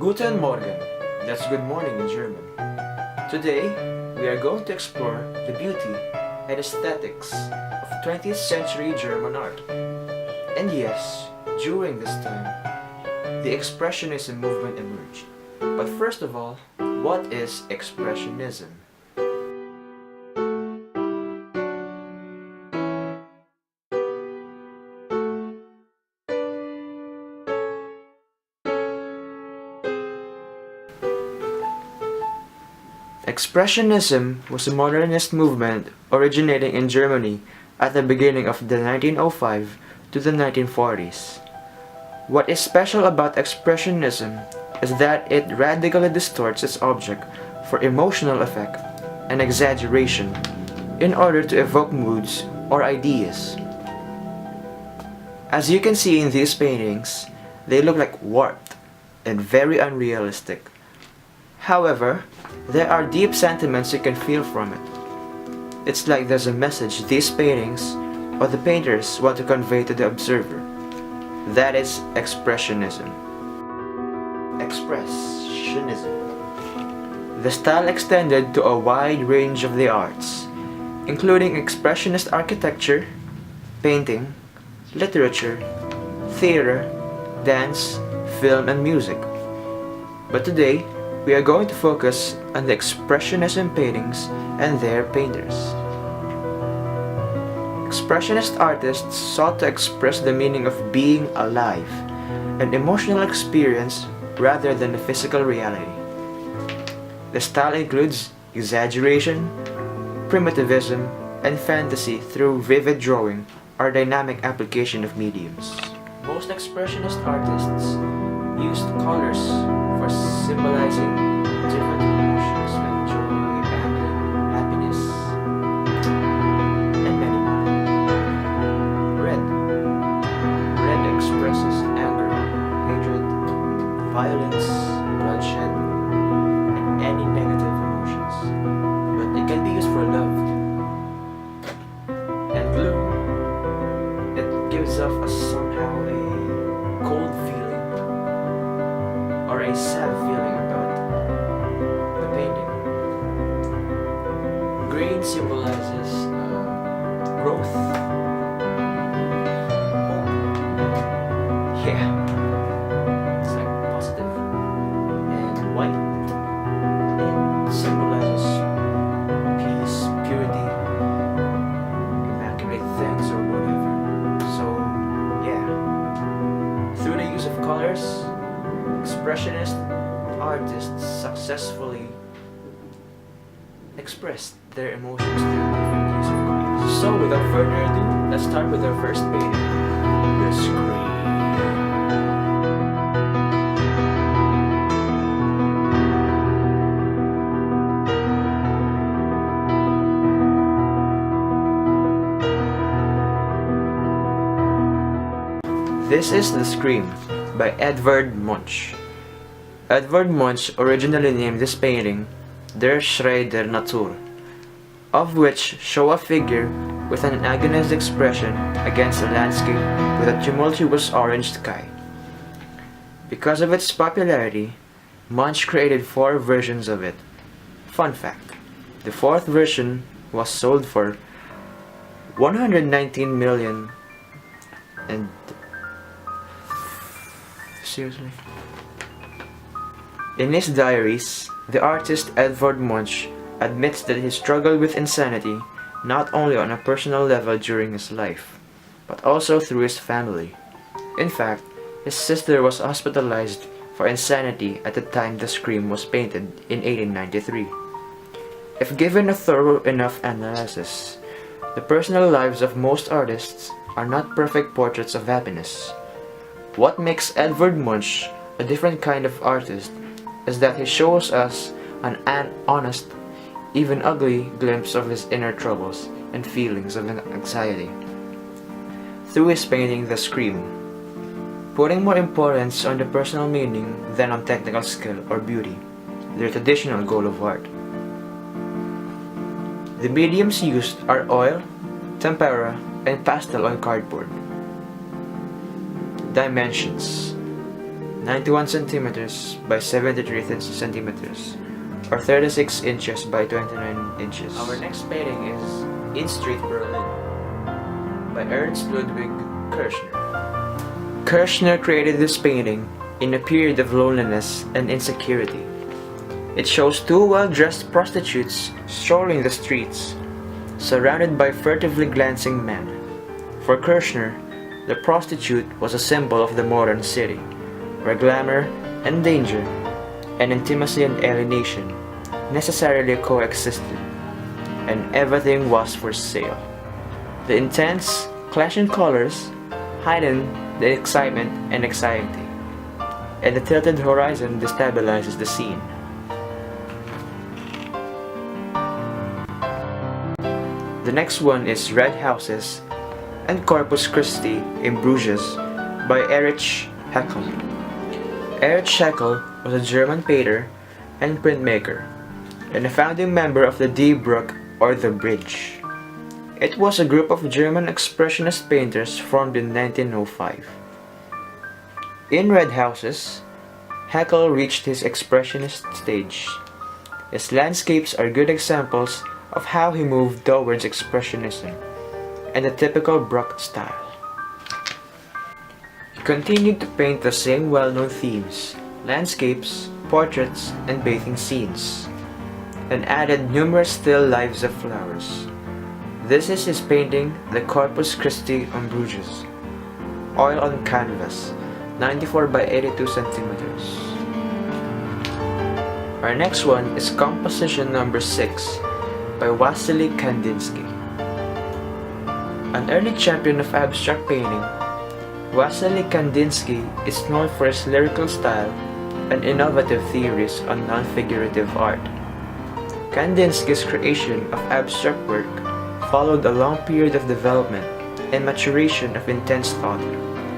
Guten Morgen, that's good morning in German. Today, we are going to explore the beauty and aesthetics of 20th century German art. And yes, during this time, the Expressionism movement emerged. But first of all, what is Expressionism? Expressionism was a modernist movement originating in Germany at the beginning of the 1905 to the 1940s. What is special about Expressionism is that it radically distorts its object for emotional effect and exaggeration in order to evoke moods or ideas. As you can see in these paintings, they look like warped and very unrealistic. However, there are deep sentiments you can feel from it. It's like there's a message these paintings or the painters want to convey to the observer. That is Expressionism. Expressionism. The style extended to a wide range of the arts, including expressionist architecture, painting, literature, theater, dance, film, and music. But today, we are going to focus on the Expressionism paintings and their painters. Expressionist artists sought to express the meaning of being alive, an emotional experience rather than a physical reality. The style includes exaggeration, primitivism, and fantasy through vivid drawing or dynamic application of mediums. Most Expressionist artists used colors for symbolizing different emotions like joy, anger, happiness, and many more. Red expresses anger, hatred, violence, bloodshed, and any negative emotions. But it can be used for love. And blue, it gives off somehow a cold feeling or a sad feeling about the painting. Green symbolizes growth, hope. Yeah, it's like positive. And white, it symbolizes peace, purity, immaculate things, or whatever. So, yeah, through the use of colors, Expressionist artists successfully expressed their emotions through different use of colors. So without further ado, let's start with our first painting, The Scream. This is The Scream by Edvard Munch. Edvard Munch originally named this painting Der Schrei der Natur, of which show a figure with an agonized expression against a landscape with a tumultuous orange sky. Because of its popularity, Munch created 4 versions of it. Fun fact, the 4th version was sold for 119 million and seriously? In his diaries, the artist Edvard Munch admits that he struggled with insanity not only on a personal level during his life, but also through his family. In fact, his sister was hospitalized for insanity at the time The Scream was painted in 1893. If given a thorough enough analysis, the personal lives of most artists are not perfect portraits of happiness. What makes Edvard Munch a different kind of artist is that he shows us an honest, even ugly glimpse of his inner troubles and feelings of anxiety. Through his painting The Scream, putting more importance on the personal meaning than on technical skill or beauty, the traditional goal of art. The mediums used are oil, tempera, and pastel on cardboard. Dimensions. 91 centimeters by 73 centimeters, or 36 inches by 29 inches. Our next painting is In Street Berlin by Ernst Ludwig Kirchner. Kirchner created this painting in a period of loneliness and insecurity. It shows two well-dressed prostitutes strolling the streets, surrounded by furtively glancing men. For Kirchner, the prostitute was a symbol of the modern city, where glamour and danger, and intimacy and alienation necessarily coexisted, and everything was for sale. The intense, clashing colors heighten the excitement and anxiety, and the tilted horizon destabilizes the scene. The next one is Red Houses and Corpus Christi in Bruges by Erich Heckel. Erich Heckel was a German painter and printmaker, and a founding member of the Die Brücke, or the Bridge. It was a group of German Expressionist painters formed in 1905. In Red Houses, Heckel reached his Expressionist stage. His landscapes are good examples of how he moved towards Expressionism and the typical Brücke style. He continued to paint the same well-known themes, landscapes, portraits, and bathing scenes, and added numerous still lives of flowers. This is his painting The Corpus Christi on Bruges, oil on canvas, 94 by 82 centimeters. Our next one is Composition Number 6 by Wassily Kandinsky. An early champion of abstract painting, Wassily Kandinsky is known for his lyrical style and innovative theories on non-figurative art. Kandinsky's creation of abstract work followed a long period of development and maturation of intense thought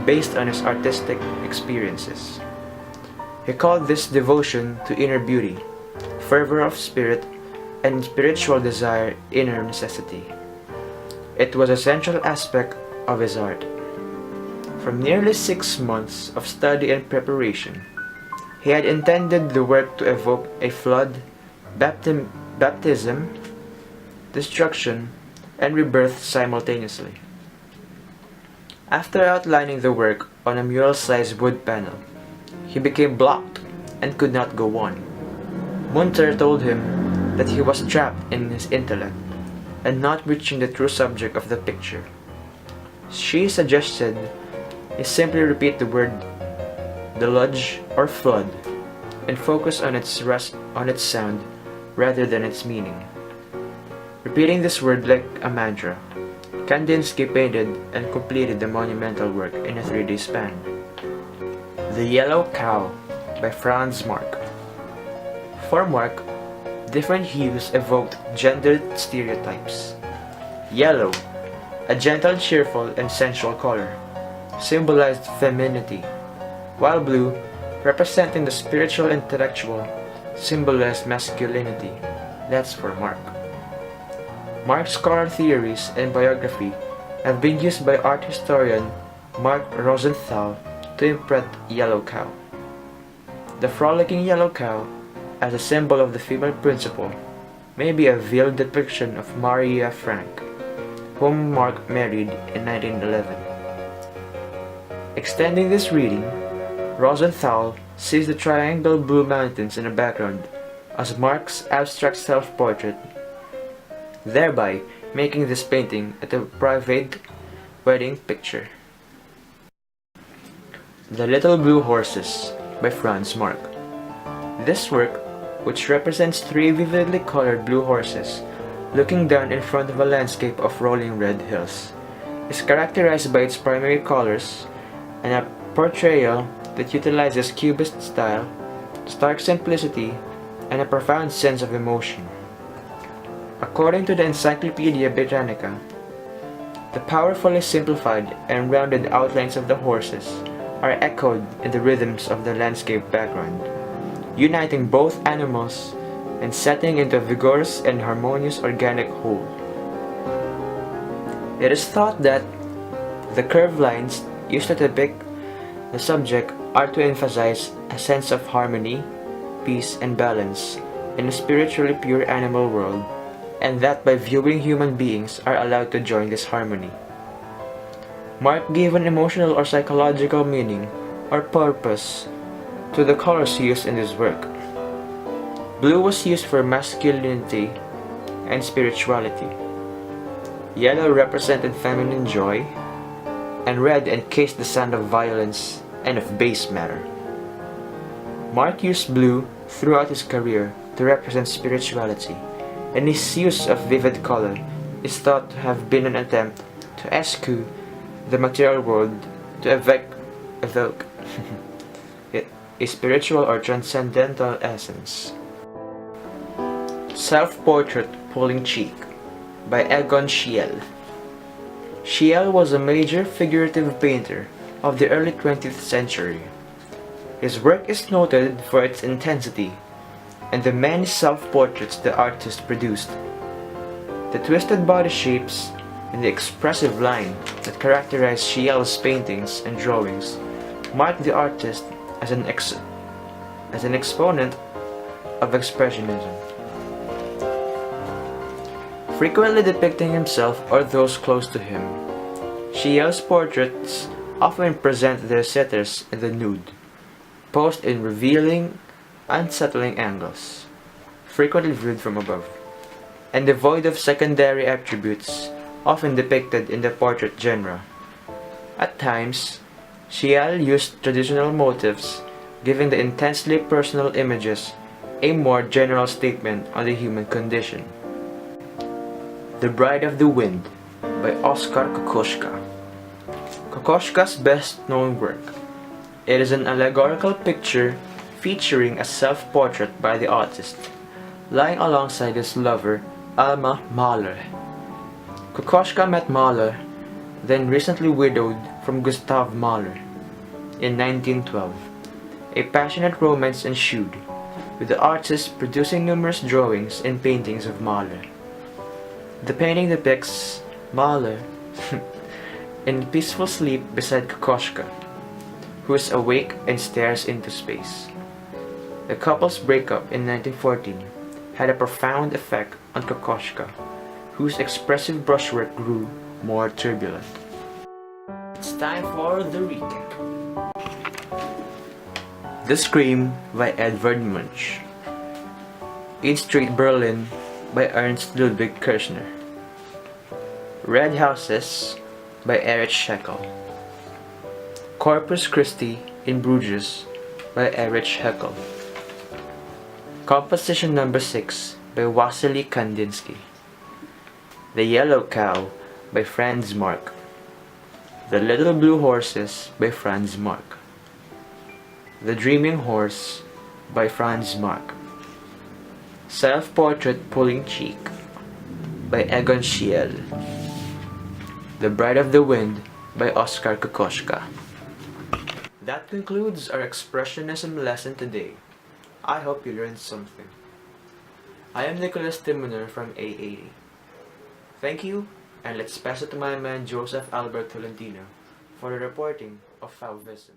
based on his artistic experiences. He called this devotion to inner beauty, fervor of spirit, and spiritual desire inner necessity. It was a central aspect of his art. From nearly 6 months of study and preparation, he had intended the work to evoke a flood, baptism, destruction, and rebirth simultaneously. After outlining the work on a mural-sized wood panel, he became blocked and could not go on. Munter told him that he was trapped in his intellect and not reaching the true subject of the picture. She suggested he simply repeat the word deluge or flood and focus on its sound rather than its meaning. Repeating this word like a mantra, Kandinsky painted and completed the monumental work in a 3-day span. The Yellow Cow by Franz Marc. For Marc, different hues evoked gendered stereotypes. Yellow, a gentle, cheerful, and sensual color, symbolized femininity, while blue, representing the spiritual and intellectual, symbolized masculinity. That's for Marc. Marc's color theories and biography have been used by art historian Mark Rosenthal to interpret Yellow Cow. The frolicking yellow cow, as a symbol of the female principle, may be a veiled depiction of Maria Frank, whom Marc married in 1911. Extending this reading, Rosenthal sees the triangle blue mountains in the background as Marc's abstract self-portrait, thereby making this painting a private wedding picture. The Little Blue Horses by Franz Marc. This work, which represents 3 vividly colored blue horses looking down in front of a landscape of rolling red hills, is characterized by its primary colors and a portrayal that utilizes cubist style, stark simplicity, and a profound sense of emotion. According to the Encyclopedia Britannica, the powerfully simplified and rounded outlines of the horses are echoed in the rhythms of the landscape background, uniting both animals and setting into a vigorous and harmonious organic whole. It is thought that the curved lines used to depict the subject are to emphasize a sense of harmony, peace, and balance in a spiritually pure animal world, and that by viewing human beings are allowed to join this harmony. Mark gave an emotional or psychological meaning or purpose to the colors used in his work. Blue was used for masculinity and spirituality. Yellow represented feminine joy, and red encased the sun of violence and of base matter. Mark used blue throughout his career to represent spirituality, and his use of vivid color is thought to have been an attempt to eschew the material world to evoke a spiritual or transcendental essence. Self-Portrait Pulling Cheek by Egon Schiele. Schiele was a major figurative painter of the early 20th century. His work is noted for its intensity and the many self-portraits the artist produced. The twisted body shapes and the expressive line that characterize Schiele's paintings and drawings mark the artist as an exponent of Expressionism, frequently depicting himself or those close to him. Schiele's portraits often present their sitters in the nude, posed in revealing, unsettling angles, frequently viewed from above, and devoid of secondary attributes often depicted in the portrait genre. At times, Schiele used traditional motifs, giving the intensely personal images a more general statement on the human condition. The Bride of the Wind by Oskar Kokoschka. Kokoschka's best-known work. It is an allegorical picture featuring a self-portrait by the artist, lying alongside his lover, Alma Mahler. Kokoschka met Mahler, then recently widowed from Gustav Mahler, in 1912. A passionate romance ensued, with the artist producing numerous drawings and paintings of Mahler. The painting depicts Mahler in peaceful sleep beside Kokoschka, who is awake and stares into space. The couple's breakup in 1914 had a profound effect on Kokoschka, whose expressive brushwork grew more turbulent. It's time for the recap. The Scream by Edvard Munch. Eat Street Berlin by Ernst Ludwig Kirchner. Red Houses by Erich Scheckel. Corpus Christi in Bruges by Erich Scheckel. Composition number 6 by Wassily Kandinsky. The Yellow Cow by Franz Marc. The Little Blue Horses by Franz Marc. The Dreaming Horse by Franz Marc. Self-Portrait Pulling Cheek by Egon Schiele. The Bride of the Wind by Oskar Kokoschka. That concludes our Expressionism lesson today. I hope you learned something. I am Nicholas Timoner from A80. Thank you, and let's pass it to my man Joseph Albert Tolentino for the reporting of Fauvism.